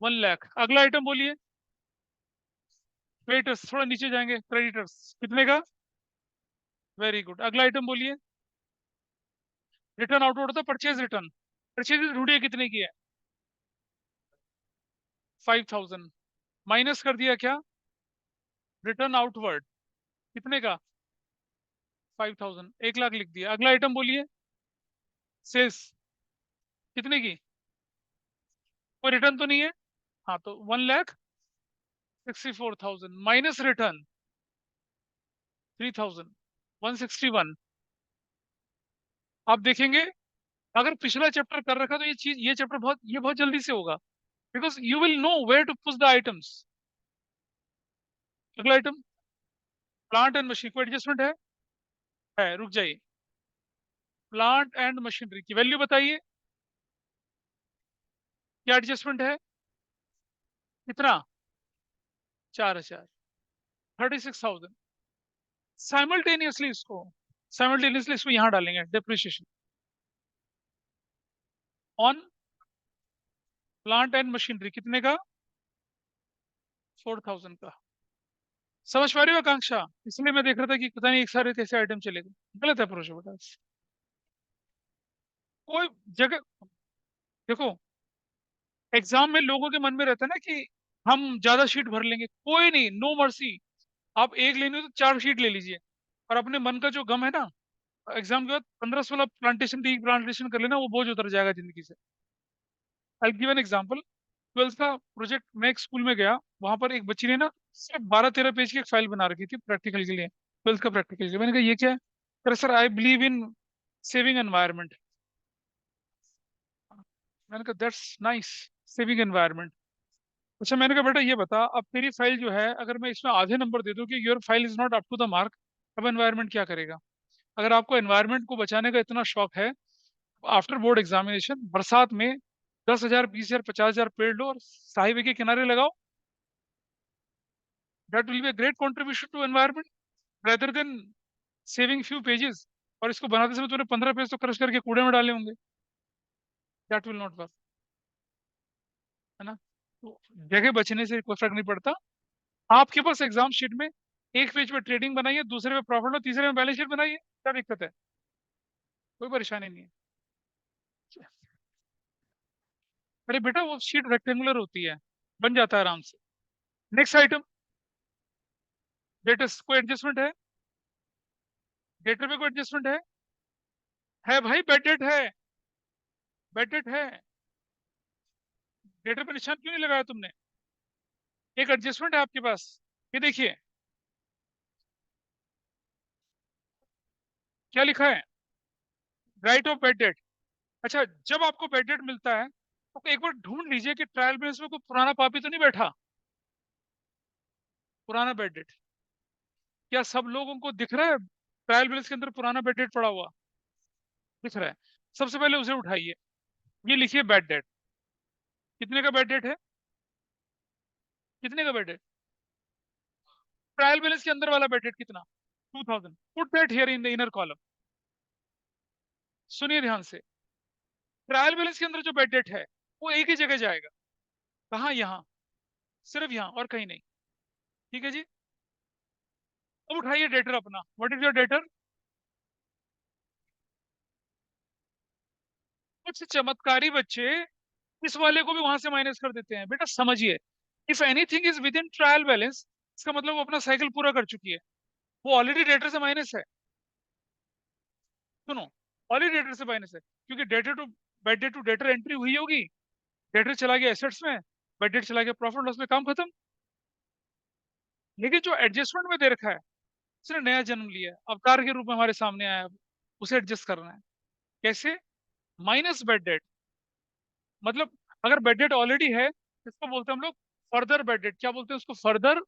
1 लाख। अगला आइटम बोलिए। क्रेडिटर्स, थोड़ा नीचे जाएंगे, क्रेडिटर्स कितने का? Very good. अगला आइटम बोलिए। रिटर्न आउटवर्ड होता है परचेज रिटर्न। परचेज ढूंढिए कितने की है? 5,000। माइनस कर दिया क्या? रिटर्न आउटवर्ड कितने का? 5,000। 1 लाख लिख दिया। अगला आइटम बोलिए। सेल्स कितने की? कोई रिटर्न तो नहीं है? हाँ, तो 1,64,000 माइनस रिटर्न 3,000, 161। आप देखेंगे अगर पिछला चैप्टर कर रखा तो ये चैप्टर बहुत जल्दी से होगा, because you will know where to push the items. अगला आइटम, प्लांट एंड मशीन। कोई एडजस्टमेंट है? रुक जाइए। प्लांट एंड मशीनरी की वैल्यू बताइए, क्या एडजस्टमेंट है? कितना? 4,000, 36,000। साइमल्टेनियसली इसको यहां डालेंगे, depreciation on plant and machinery कितने का? 4,000 का। समझ पा रही हो आकांक्षा? इसलिए मैं देख रहा था कि पता नहीं एक सारे कैसे आइटम चलेगा। गलत अप्रोच है बेटा। कोई जगह देखो, एग्जाम में लोगों के मन में रहता है ना कि हम ज्यादा शीट भर लेंगे। कोई नहीं, नो मर्सी। आप एक लेनी हो तो 4 शीट ले लीजिए। और अपने मन का जो गम है ना, एग्जाम के बाद 15-16 प्लांटेशन टी प्लांटेशन कर लेना, वो बोझ उतर जाएगा जिंदगी से। I give an example. 12th का प्रोजेक्ट, मैं एक स्कूल में गया, वहां पर एक बच्ची ने ना सिर्फ 12-13 पेज की एक फाइल बना रखी थी प्रैक्टिकल के लिए, 12th का प्रैक्टिकल के लिए। मैंने कहा ये क्या है? अरे sir, I believe in saving environment. मैंने कहा दैट्स नाइस, सेविंग एनवायरनमेंट। अच्छा, मैंने कहा बेटा ये बता, अब तेरी फाइल जो है, अगर मैं इसमें आधे नंबर दे दूं कि your file is not up to the mark, अब एनवायरनमेंट क्या करेगा? अगर आपको एनवायरनमेंट को बचाने का इतना शौक है, आफ्टर बोर्ड एग्जामिनेशन बरसात में 10,000, 20,000, 50,000 पेड़ लो और हाईवे के किनारे लगाओ। That will be a great contribution to environment, rather than saving few pages. और इसको बनाते समय तूने 15 पेज तो क्रश करके कूड़े में डाले होंगे। दैट विल नॉट वर्क, है ना? तो जगह बचने से कोई फर्क नहीं पड़ता। आपके पास एग्जाम शीट में एक पेज पे ट्रेडिंग बनाइए, दूसरे पे प्रॉफिट लो, तीसरे में बैलेंस शीट बनाइए। क्या दिक्कत है? कोई परेशानी नहीं है। अरे बेटा, वो शीट रेक्टेंगुलर होती है, बन जाता है आराम से। Next item, debtors. कोई एडजस्टमेंट है? डेटर पे कोई एडजस्टमेंट है भाई? बेड डेट है, बेड डेट है। डेटर पे निशान क्यों नहीं लगाया तुमने? एक एडजस्टमेंट है आपके पास, ये देखिए क्या लिखा है, राइट ऑफ बेड डेट। अच्छा, जब आपको बेड डेट मिलता है तो एक बार ढूंढ लीजिए कि ट्रायल बैलेंस में कोई पुराना पापी तो नहीं बैठा। पुराना बेड डेट, क्या सब लोगों को दिख रहा है ट्रायल बैलेंस के अंदर पुराना बेड डेट पड़ा हुआ? दिख रहा है? सबसे पहले उसे उठाइए, ये लिखिए बेड डेट। कितने का बेड डेट है? कितने का बेड डेट? ट्रायल बैलेंस के अंदर वाला बेड डेट कितना? 2,000। Put that here in the inner column. सुनिए ध्यान से, ट्रायल बैलेंस के अंदर जो बेड डेट है वो एक ही जगह जाएगा। कहाँ? यहाँ, सिर्फ यहाँ और कहीं नहीं। ठीक है जी। अब उठाइए डेटर अपना। What is your debtor? कुछ चमत्कारी बच्चे इस वाले को भी वहां से माइनस कर देते हैं। बेटा समझिए, if anything is with in trial balance, इसका मतलब वो अपना साइकिल पूरा कर चुकी है। वो ऑलरेडी डेटर से माइनस है। सुनो, ऑलरेडी डेटर से माइनस है, क्योंकि debtor to bad debt to debtor entry हुई होगी, डेटर चला गया एसेट्स में, बेड डेट चला गया प्रॉफिट लॉस में, काम खत्म। लेकिन जो एडजस्टमेंट में दे रखा है, उसने नया जन्म लिया है, अवतार के रूप में हमारे सामने आया है, उसे एडजस्ट करना है। कैसे? Minus bed date. मतलब अगर बेड डेट ऑलरेडी है, इसको बोलते हैं हम लोग फर्दर बेड डेट। क्या बोलते हैं उसको? Further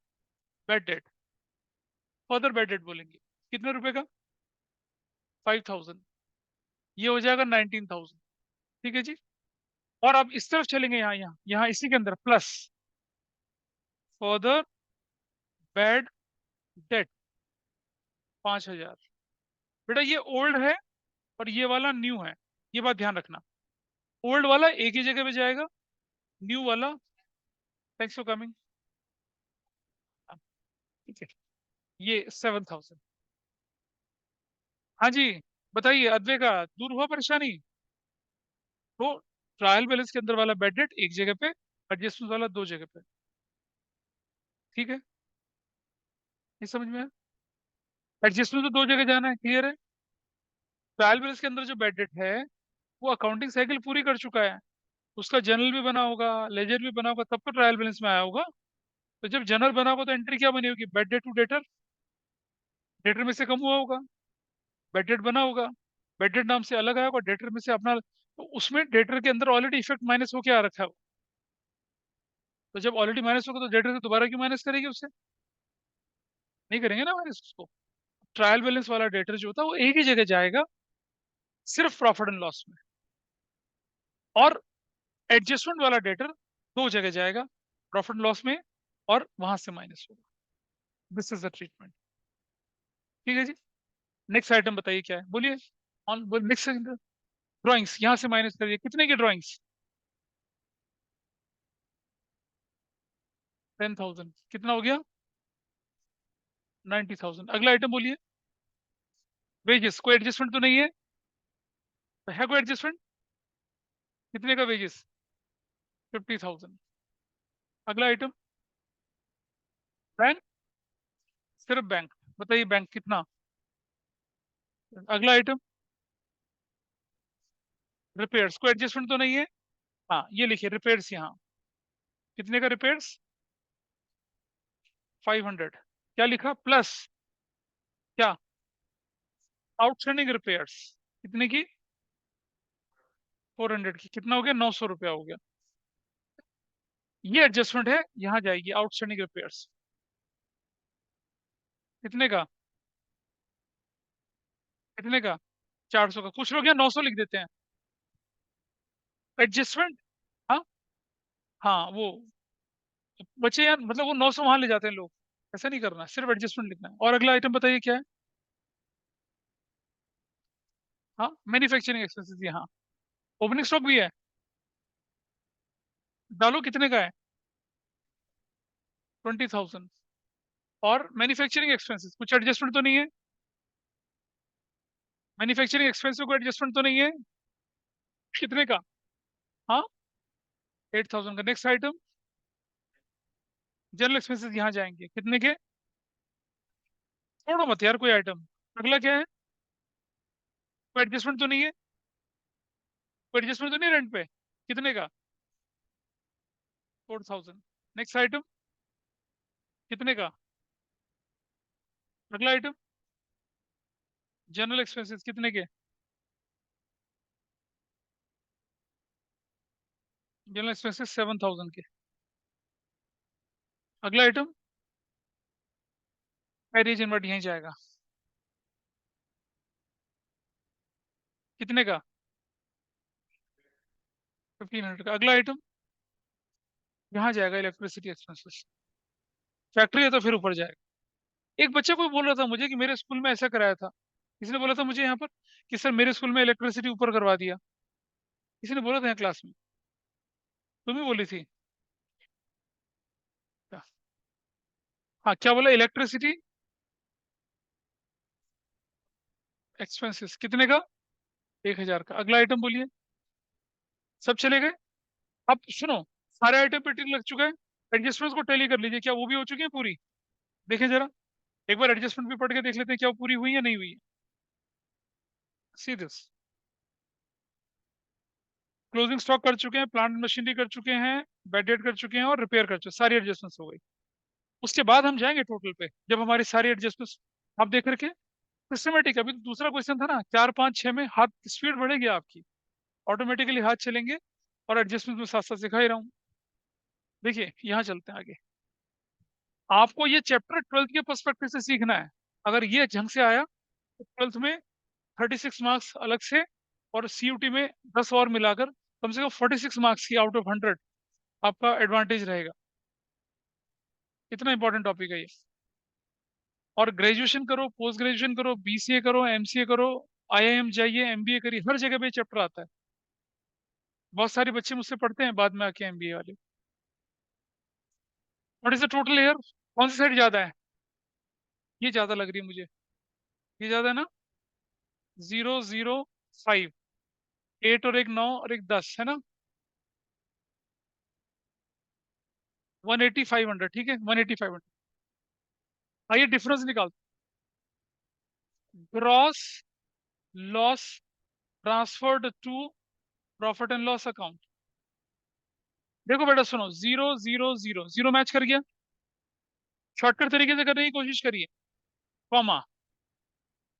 bed date. Further bed date बोलेंगे। कितने रुपए का? 5000। ये हो जाएगा 19000। ठीक है जी। और अब इस तरफ चलेंगे, यहाँ यहाँ यहाँ इसी के अंदर प्लस फर्दर बेड डेट 5000। बेटा ये ओल्ड है और ये वाला न्यू है, ये बात ध्यान रखना। ओल्ड वाला एक ही जगह पे जाएगा, न्यू वाला, थैंक्स फॉर कमिंग, ठीक है, ये 7000। हाँ जी, बताइए अद्वै का दूर हुआ परेशानी? तो ट्रायल बैलेंस के अंदर वाला बेड डेट एक जगह पे, एडजस्टमेंट वाला दो जगह पे। ठीक है, ये समझ में? एडजस्टमेंट तो दो जगह जाना है, क्लियर है? ट्रायल बैलेंस के अंदर जो बेड डेट है, वो अकाउंटिंग साइकिल पूरी कर चुका है, उसका जर्नल भी बना होगा, लेजर भी बना होगा, तब तो ट्रायल बैलेंस में आया होगा। तो जब जर्नल बना होगा तो एंट्री क्या बनी होगी? Bad debt to debtor, debtor में से कम हुआ होगा, बेड डेट बना होगा, बेड डेट नाम से अलग आया होगा, डेटर में से अपना, तो उसमें डेटर के अंदर ऑलरेडी इफेक्ट माइनस होके आ रखा है। तो जब ऑलरेडी माइनस होगा तो डेटर से दोबारा क्यों माइनस करेगी? उससे नहीं करेंगे ना माइनस उसको। ट्रायल बैलेंस वाला डेटर जो होता है वो एक ही जगह जाएगा, सिर्फ प्रॉफिट एंड लॉस में। और एडजस्टमेंट वाला डेटर दो जगह जाएगा, प्रॉफिट एंड लॉस में, और वहां से माइनस होगा। This is the treatment. ठीक है जी। नेक्स्ट आइटम बताइए क्या है, बोलिए। ऑन नेक्स्ट ड्राइंग्स, यहाँ से माइनस करिए। कितने की ड्राइंग्स? 10,000। कितना हो गया? 90,000। अगला आइटम बोलिए। वेजेस, कोई एडजस्टमेंट तो नहीं है? तो है कोई एडजस्टमेंट? कितने का वेजेस? 50,000। अगला आइटम। बैंक, सिर्फ बैंक, बताइए बैंक कितना? अगला आइटम। रिपेयर्स, कोई एडजस्टमेंट तो नहीं है? हाँ, ये लिखिए रिपेयर्स यहाँ। कितने का रिपेयर्स? 500। क्या लिखा? प्लस क्या? Outstanding repairs. कितने की? 400 की। कितना हो गया? 900 रुपया हो गया। ये एडजस्टमेंट है, यहाँ जाएगी आउटस्टैंडिंग रिपेयर्स। कितने का? कितने का? 400 का। कुछ लोग यहाँ 900 लिख देते हैं। एडजस्टमेंट। हाँ, हाँ वो बच्चे यार, मतलब वो 900 वहां ले जाते हैं लोग। ऐसा नहीं करना, सिर्फ एडजस्टमेंट लिखना है। और अगला आइटम बताइए क्या है? हाँ, मैन्युफैक्चरिंग एक्सपेंसेस यहाँ। ओपनिंग स्टॉक भी है, डालो। कितने का है? 20,000। और मैन्युफैक्चरिंग एक्सपेंसेस, कुछ एडजस्टमेंट तो नहीं है? मैन्युफैक्चरिंग एक्सपेंस में कोई एडजस्टमेंट तो नहीं है? कितने का? हाँ, 8,000 का। Next item. जनरल एक्सपेंसेस यहाँ जाएंगे, कितने के? छोड़ो मत यार कोई आइटम। अगला क्या है? कोई एडजस्टमेंट तो नहीं है? कोई एडजस्टमेंट तो नहीं रेंट पे? कितने का? 4,000। Next item. कितने का? अगला आइटम। जनरल एक्सपेंसेस कितने के? जनरल एक्सपेंसेस 7,000 के। अगला आइटम। कैरिज इनवर्ट यहीं जाएगा। कितने का? 1,500 का। अगला आइटम। यहाँ जाएगा इलेक्ट्रिसिटी एक्सपेंसेस। फैक्ट्री है तो फिर ऊपर जाएगा। एक बच्चा कोई बोल रहा था मुझे कि मेरे स्कूल में ऐसा कराया था। किसी ने बोला था मुझे यहाँ पर कि सर मेरे स्कूल में इलेक्ट्रिसिटी ऊपर करवा दिया। किसी ने बोला था यहाँ क्लास में? तुम ही बोली थी क्या? हाँ, क्या बोला? इलेक्ट्रिसिटी एक्सपेंसेस कितने का? 1,000 का। अगला आइटम बोलिए। सब चले गए? अब सुनो, सारे आइटम पे टिक लग चुका है। एडजस्टमेंट्स को टैली कर लीजिए, क्या वो भी हो चुकी है पूरी? देखें जरा। एक बार एडजस्टमेंट भी पढ़ के देख लेते हैं क्या वो पूरी हुई या नहीं हुई। सी दिस, क्लोजिंग स्टॉक कर चुके हैं, प्लांट मशीनरी कर चुके हैं, बेड डेट कर चुके हैं और रिपेयर कर चुके हैं, सारी एडजस्टमेंट्स हो गई। उसके बाद हम जाएंगे टोटल पे, जब हमारी सारी एडजस्टमेंट्स आप देख करके सिस्टमेटिक। अभी तो दूसरा क्वेश्चन था ना, 4 5 6 में हाथ स्पीड बढ़ेगी आपकी, ऑटोमेटिकली हाथ चलेंगे और एडजस्टमेंट में साथ साथ सिखा ही रहा हूँ। देखिए यहाँ चलते हैं आगे। आपको ये चैप्टर 12th के पर्सपेक्टिव से सीखना है। अगर ये ढंग से आया तो 12th में 36 मार्क्स अलग से और सीयूटी में 10 और मिलाकर कम से कम 46 मार्क्स की आउट ऑफ 100 आपका एडवांटेज रहेगा। इतना इंपॉर्टेंट टॉपिक है ये। और ग्रेजुएशन करो, पोस्ट ग्रेजुएशन करो, बीसीए करो, एमसीए करो, आईआईएम जाइए, एमबीए करिए, हर जगह पे चैप्टर आता है। बहुत सारे बच्चे मुझसे पढ़ते हैं बाद में आके एमबीए वाले। What is the total year? कौन सी साइड ज्यादा है? ये ज्यादा लग रही है मुझे, ये ज्यादा है ना। 0 0 5, 8 और एक 9 और एक 10 है ना, 180 500, ठीक है 180 500। आइए डिफरेंस निकाल। Gross loss transferred to profit and loss account. देखो बेटा सुनो, 0 0 0 मैच कर गया। शॉर्टकट तरीके से करने की कोशिश करिए। कॉमा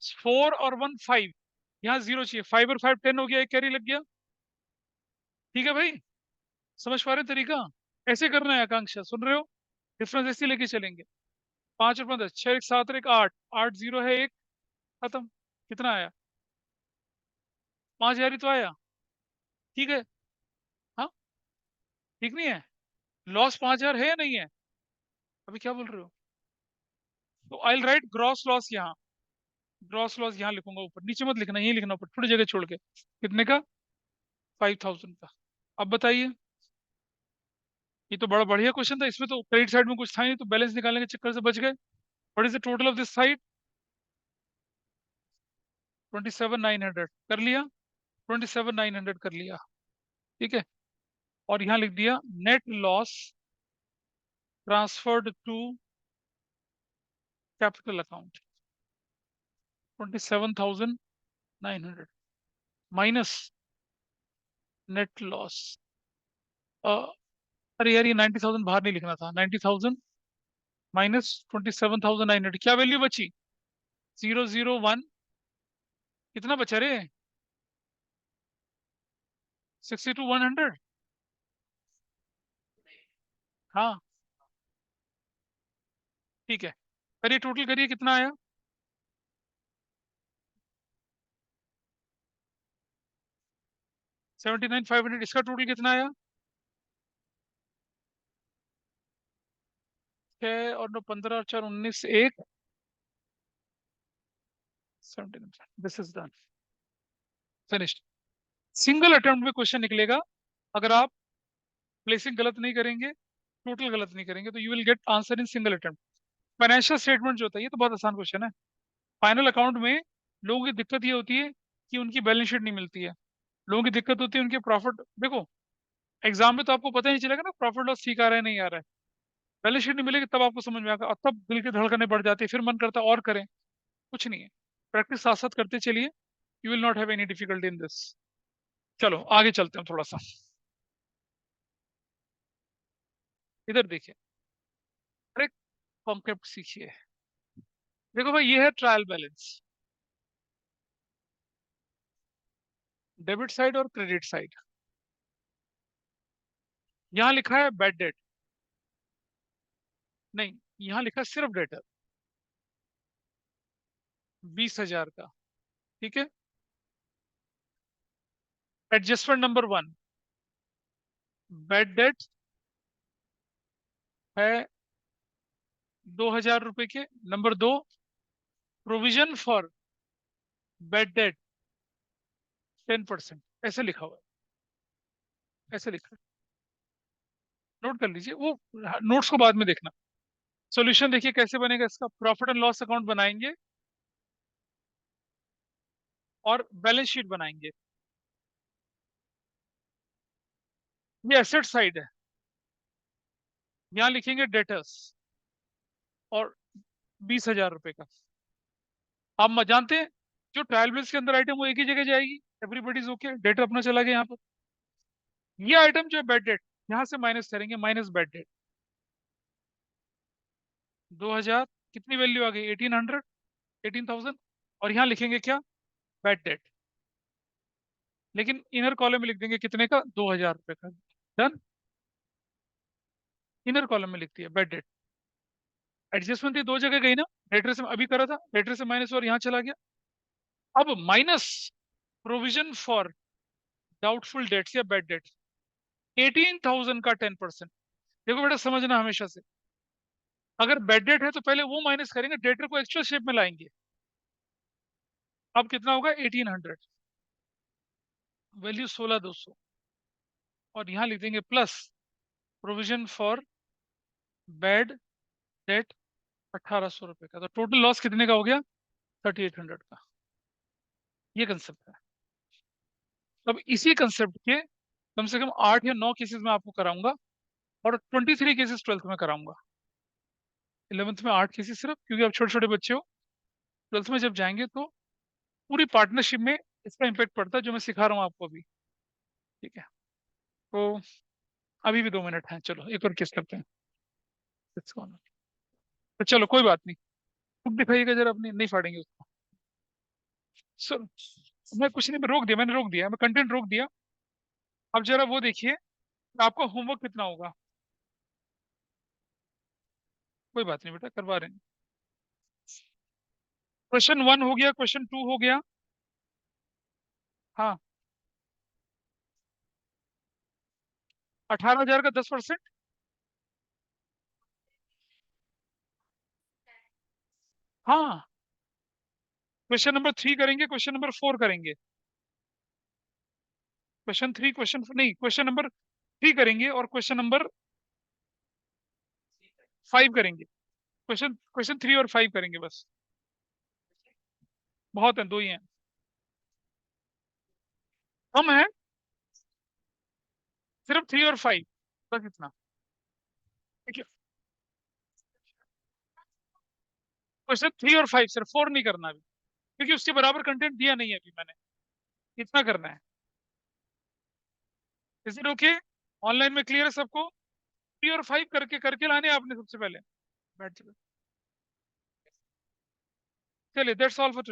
4 और 1 5, यहाँ 0 चाहिए, 5 और 5 10 हो गया, एक कैरी लग गया। ठीक है भाई, समझ पा रहे हैं तरीका? ऐसे करना है आकांक्षा, सुन रहे हो? डिफरेंस ऐसे लेके चलेंगे। 5 और 5 6 1 7 और एक 8, 8 0 है एक, खत्म। कितना आया? 5000 ही तो आया। ठीक है। हाँ, ठीक नहीं है? लॉस 5000 है या नहीं है? अभी क्या बोल रहे हो? तो आई राइट ग्रॉस लॉस यहाँ, ग्रॉस लॉस यहाँ लिखूंगा ऊपर, नीचे मत लिखना, यही लिखना ऊपर, थोड़ी जगह छोड़ के। कितने का? 5000 का। अब बताइए, ये तो बड़ा बढ़िया क्वेश्चन था, इसमें तो क्रेडिट साइड में कुछ था ही नहीं, तो बैलेंस निकालने के चक्कर से बच गए। What is the total of this side? 27900 कर लिया, 27900 कर लिया। ठीक है, और यहाँ लिख दिया net loss transferred to capital account 27900 minus net loss. अरे यार, ये 90,000 बाहर नहीं लिखना था, 90,000 माइनस 27900, क्या वैल्यू बची? 0 0 1, कितना बचा रे? 62 100। हाँ ठीक है, करिए टोटल करिए, कितना आया? 79 500, इसका टोटल कितना आया? 6 और 9 15 और 4 19 1 79। This is done, finished. Single attempt में क्वेश्चन निकलेगा। अगर आप प्लेसिंग गलत नहीं करेंगे, टोटल गलत नहीं करेंगे, तो you will get answer in single attempt. Financial statement जो होता है, ये तो बहुत आसान क्वेश्चन है। फाइनल अकाउंट में लोगों की दिक्कत ये होती है कि उनकी बैलेंस शीट नहीं मिलती है। लोगों की दिक्कत होती है उनके प्रॉफिट। देखो एग्जाम में तो आपको पता ही नहीं चलेगा ना प्रॉफिट लॉस ठीक आ रहा है नहीं आ रहा है। बैलेंस शीट नहीं मिलेगी तब आपको समझ में आएगा, और तब दिल की धड़कनें बढ़ जाती है, फिर मन करता है और करें। कुछ नहीं है, प्रैक्टिस साथ साथ करते चलिए, you will not have any difficulty in this. चलो आगे चलते हैं थोड़ा सा, इधर देखिए, अरे कॉन्सेप्ट सीखिए। देखो भाई, ये है ट्रायल बैलेंस, डेबिट साइड और क्रेडिट साइड। यहाँ लिखा है बैड डेट, नहीं यहाँ लिखा है सिर्फ डेटर, 20,000 का। ठीक है, एडजस्टमेंट नंबर 1, बैड डेट है 2,000 रुपए के। Number 2, provision for bad debt 10%, ऐसे लिखा हुआ है, ऐसे लिखा है, नोट कर लीजिए। वो नोट्स को बाद में देखना। सॉल्यूशन देखिए कैसे बनेगा इसका। प्रॉफिट एंड लॉस अकाउंट बनाएंगे और बैलेंस शीट बनाएंगे। ये एसेट साइड है, यहाँ लिखेंगे डेटर्स और 20,000 रुपए का। आप जानते हैं जो ट्रायल बैलेंस के अंदर आइटम वो एक ही जगह जाएगी, एवरीबडी इज ओके, डेट अपना चला गया यहाँ पर। ये आइटम जो है बैड डेट, यहाँ से माइनस करेंगे, माइनस बैड डेट 2000, कितनी वैल्यू आ गई 1800, 18,000, और यहाँ लिखेंगे क्या, बैड डेट, लेकिन इनर कॉलम में लिख देंगे कितने का, 2000 रुपए का। डन, इनर कॉलम में लिख दिया बैड डेट। एडजस्टमेंट दो जगह गई ना, डेटर से अभी करा था, डेटर से माइनस और यहाँ चला गया। अब minus provision for doubtful debts या बैड डेट्स, 18,000 का 10%। देखो बेटा समझना हमेशा से, अगर बैड डेट है तो पहले वो माइनस करेंगे, डेटर को एक्चुअल शेप में लाएंगे। अब कितना होगा 1800, वैल्यू 16,200, और यहाँ लिख देंगे plus provision for bad debt 1,800 रुपए का। तो टोटल लॉस कितने का हो गया, 3,800 का। ये कंसेप्ट है। अब इसी कंसेप्ट के कम से कम 8 या 9 केसेस में आपको कराऊंगा, और 23 केसेस 12th में कराऊंगा। 11th में 8 केसेस सिर्फ, क्योंकि आप छोटे छोटे बच्चे हो। 12th में जब जाएंगे तो पूरी पार्टनरशिप में इसका इम्पेक्ट पड़ता है, जो मैं सिखा रहा हूँ आपको अभी। ठीक है, तो अभी भी 2 मिनट हैं, चलो एक और केस करते हैं। Let's go on. तो चलो कोई बात नहीं, बुक दिखाइएगा जरा अपनी, नहीं फाड़ेंगे उसको। सर मैं कुछ नहीं, मैं रोक दिया, मैंने रोक दिया, मैं कंटेंट रोक दिया। अब जरा वो देखिए आपका होमवर्क कितना होगा। कोई बात नहीं बेटा, करवा रहे हैं। क्वेश्चन 1 हो गया, क्वेश्चन 2 हो गया। हाँ, 18,000 का 10%। हाँ, क्वेश्चन नंबर 3 करेंगे, क्वेश्चन नंबर 4 करेंगे। क्वेश्चन 3, क्वेश्चन नहीं, क्वेश्चन नंबर 3 करेंगे और क्वेश्चन नंबर 5 करेंगे। क्वेश्चन क्वेश्चन 3 और 5 करेंगे बस, बहुत है, 2 ही हैं। हम हैं सिर्फ 3 और 5, बस इतना। ठीक है, क्वेश्चन 3 और 5 सिर्फ, 4 नहीं करना अभी, क्योंकि उसके बराबर कंटेंट दिया नहीं है अभी मैंने, इतना करना है। इज इट ओके, ऑनलाइन में क्लियर है सबको। 3 और 5 करके करके लाने आपने सबसे पहले, बैठ जाओ। चलिए, दैट्स ऑल फॉर